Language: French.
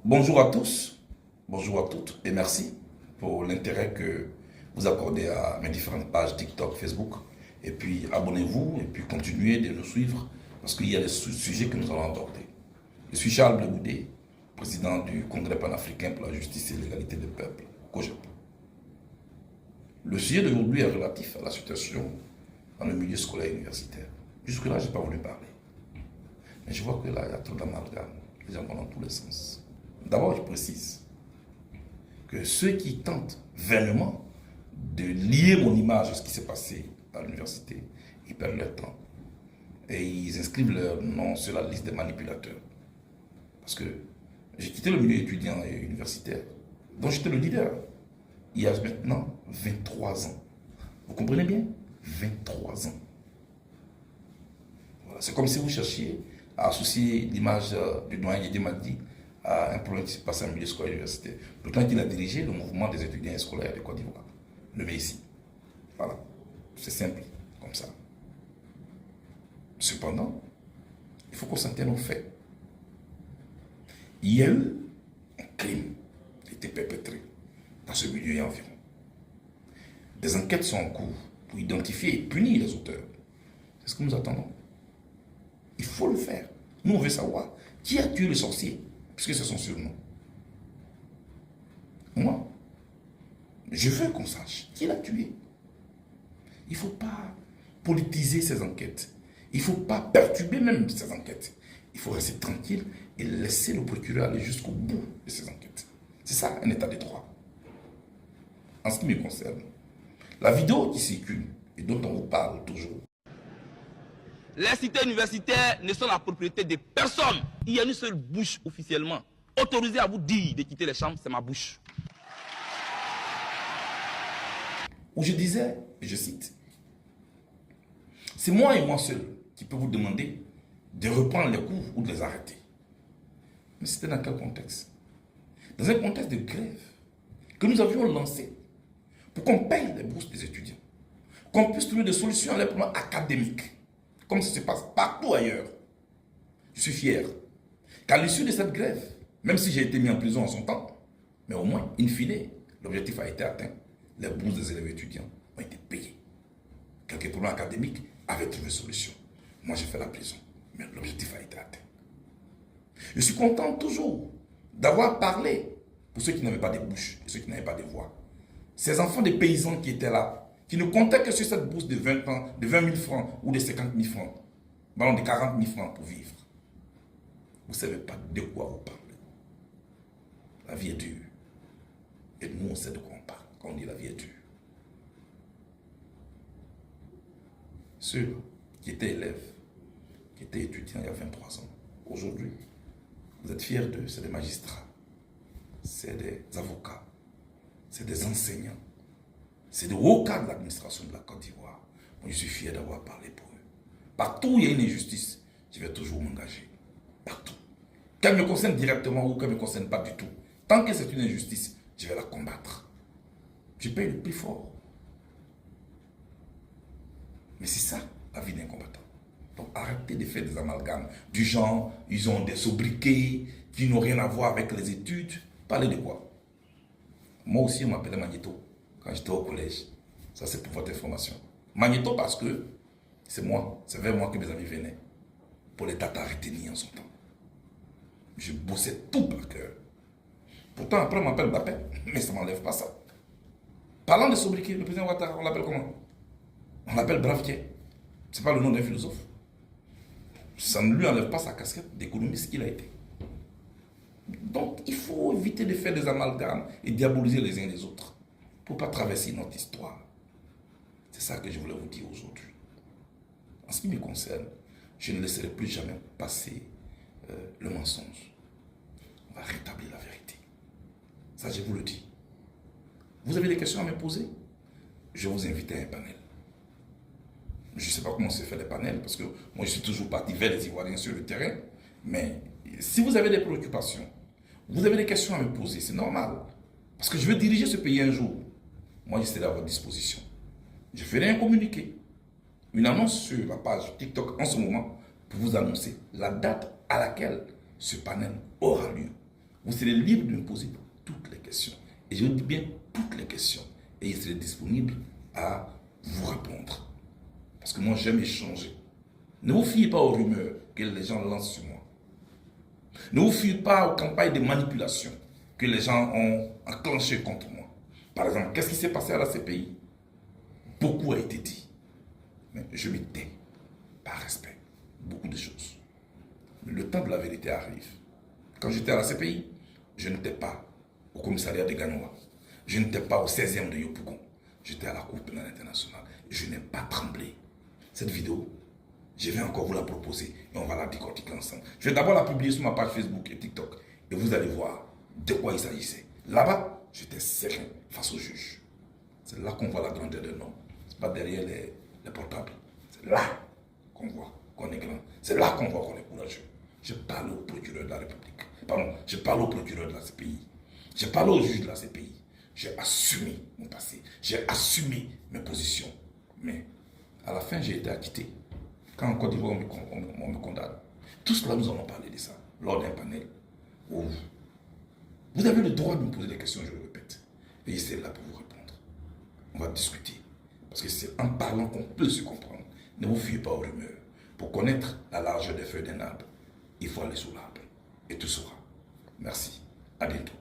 Bonjour à tous, bonjour à toutes et merci pour l'intérêt que vous accordez à mes différentes pages TikTok, Facebook. Et puis abonnez-vous et puis continuez de nous suivre parce qu'il y a des sujets que nous allons aborder. Je suis Charles Blegoudé, président du Congrès panafricain pour la justice et l'égalité des peuples, COJEP. Le sujet d'aujourd'hui est relatif à la situation dans le milieu scolaire et universitaire. Jusque-là, je n'ai pas voulu parler. Mais je vois que là, il y a trop d'amalgame. Les gens vont dans tous les sens. D'abord, je précise que ceux qui tentent vainement de lier mon image à ce qui s'est passé à l'université, ils perdent leur temps. Et ils inscrivent leur nom sur la liste des manipulateurs. Parce que j'ai quitté le milieu étudiant et universitaire, dont j'étais le leader, il y a maintenant 23 ans. Vous comprenez bien? 23 ans. Voilà. C'est comme si vous cherchiez à associer l'image du doyen Yedi Magdi à un problème qui s'est passé en milieu scolaire et universitaire. Pourtant, il a dirigé le mouvement des étudiants scolaires de Côte d'Ivoire, le MEISI. Voilà. C'est simple, comme ça. Cependant, il faut qu'on s'en tienne aux faits. Il y a eu un crime qui a été perpétré dans ce milieu et environ. Des enquêtes sont en cours pour identifier et punir les auteurs. C'est ce que nous attendons. Il faut le faire. Nous, on veut savoir qui a tué le sorcier, puisque c'est son surnom. Moi, je veux qu'on sache qui l'a tué. Il ne faut pas politiser ces enquêtes. Il ne faut pas perturber même ces enquêtes. Il faut rester tranquille et laisser le procureur aller jusqu'au bout de ces enquêtes. C'est ça un état de droit. En ce qui me concerne, la vidéo qui circule et dont on vous parle toujours. Les cités universitaires ne sont la propriété de personne. Il y a une seule bouche officiellement autorisée à vous dire de quitter les chambres, c'est ma bouche. Où je disais, et je cite, c'est moi et moi seul qui peux vous demander de reprendre les cours ou de les arrêter. Mais c'était dans quel contexte? Dans un contexte de grève que nous avions lancé pour qu'on paye les bourses des étudiants, qu'on puisse trouver des solutions à leurs problèmes académiques, comme ça se passe partout ailleurs. Je suis fier qu'à l'issue de cette grève, même si j'ai été mis en prison en son temps, mais au moins, in fine, l'objectif a été atteint. Les bourses des élèves étudiants ont été payées. Quelques problèmes académiques avaient trouvé solution. Moi, j'ai fait la prison, mais l'objectif a été atteint. Je suis content toujours d'avoir parlé pour ceux qui n'avaient pas de bouche et ceux qui n'avaient pas de voix. Ces enfants des paysans qui étaient là, qui ne comptaient que sur cette bourse de 20 ans, de 20 000 francs ou de 50 000 francs, pardon, de 40 000 francs pour vivre. Vous ne savez pas de quoi vous parlez. La vie est dure. Et nous, on sait de quoi on parle quand on dit la vie est dure. Ceux qui étaient élèves, qui étaient étudiants il y a 23 ans, aujourd'hui, vous êtes fiers d'eux, c'est des magistrats, c'est des avocats, c'est des enseignants, c'est des hauts cadres de l'administration de la Côte d'Ivoire. Moi, je suis fier d'avoir parlé pour eux. Partout où il y a une injustice, je vais toujours m'engager. Partout. Qu'elle me concerne directement ou qu'elle ne me concerne pas du tout. Tant que c'est une injustice, je vais la combattre. Je paye le prix fort. Mais c'est ça, la vie d'un combattant. Donc arrêtez de faire des amalgames. Du genre, ils ont des sobriquets qui n'ont rien à voir avec les études. Parlez de quoi? Moi aussi, on m'appelait Magneto quand j'étais au collège. Ça, c'est pour votre information. Magneto parce que c'est moi, c'est vers moi que mes amis venaient pour les dates à retenir en son temps. Je bossais tout par cœur. Pourtant, après, on m'appelle Mbappé, mais ça ne m'enlève pas ça. Parlant de sobriquet, le président Ouattara, on l'appelle comment? On l'appelle Bravier. Ce n'est pas le nom d'un philosophe. Ça ne lui enlève pas sa casquette d'économiste qu'il a été. Donc, il faut éviter de faire des amalgames et diaboliser les uns les autres pour ne pas traverser notre histoire. C'est ça que je voulais vous dire aujourd'hui. En ce qui me concerne, je ne laisserai plus jamais passer le mensonge. On va rétablir la vérité. Ça, je vous le dis. Vous avez des questions à me poser? Je vous invite à un panel. Je ne sais pas comment se fait les panels, parce que moi, je suis toujours parti vers les Ivoiriens sur le terrain. Mais si vous avez des préoccupations, vous avez des questions à me poser, c'est normal. Parce que je veux diriger ce pays un jour. Moi, je serai à votre disposition. Je ferai un communiqué, une annonce sur la page TikTok en ce moment, pour vous annoncer la date à laquelle ce panel aura lieu. Vous serez libre de me poser toutes les questions. Et je dis bien toutes les questions. Et je serai disponible à vous répondre. Parce que moi, j'aime échanger. Ne vous fiez pas aux rumeurs que les gens lancent sur moi. Ne vous fiez pas aux campagnes de manipulation que les gens ont enclenchées contre moi. Par exemple, qu'est-ce qui s'est passé à la CPI? Beaucoup a été dit. Mais je me tais, par respect. Beaucoup de choses. Mais le temps de la vérité arrive. Quand j'étais à la CPI, je n'étais pas au commissariat de Gagnoa. Je n'étais pas au 16e de Yopougon. J'étais à la Cour pénale internationale. Je n'ai pas tremblé. Cette vidéo, je vais encore vous la proposer et on va la décortiquer ensemble. Je vais d'abord la publier sur ma page Facebook et TikTok et vous allez voir de quoi il s'agissait. Là-bas, j'étais serein face au juge. C'est là qu'on voit la grandeur de l'homme. Ce n'est pas derrière les portables. C'est là qu'on voit qu'on est grand. C'est là qu'on voit qu'on est courageux. Je parle au procureur de la République. Pardon, je parle au procureur de la CPI. Je parle au juge de la CPI. J'ai assumé mon passé. J'ai assumé mes positions. Mais à la fin, j'ai été acquitté. Quand en Côte d'Ivoire, on me condamne. Tout cela, nous allons parler de ça lors d'un panel. Où vous avez le droit de me poser des questions, je le répète. Et je serai là pour vous répondre. On va discuter. Parce que c'est en parlant qu'on peut se comprendre. Ne vous fiez pas aux rumeurs. Pour connaître la largeur des feuilles d'un arbre, il faut aller sous l'arbre. Et tout sera. Merci. À bientôt.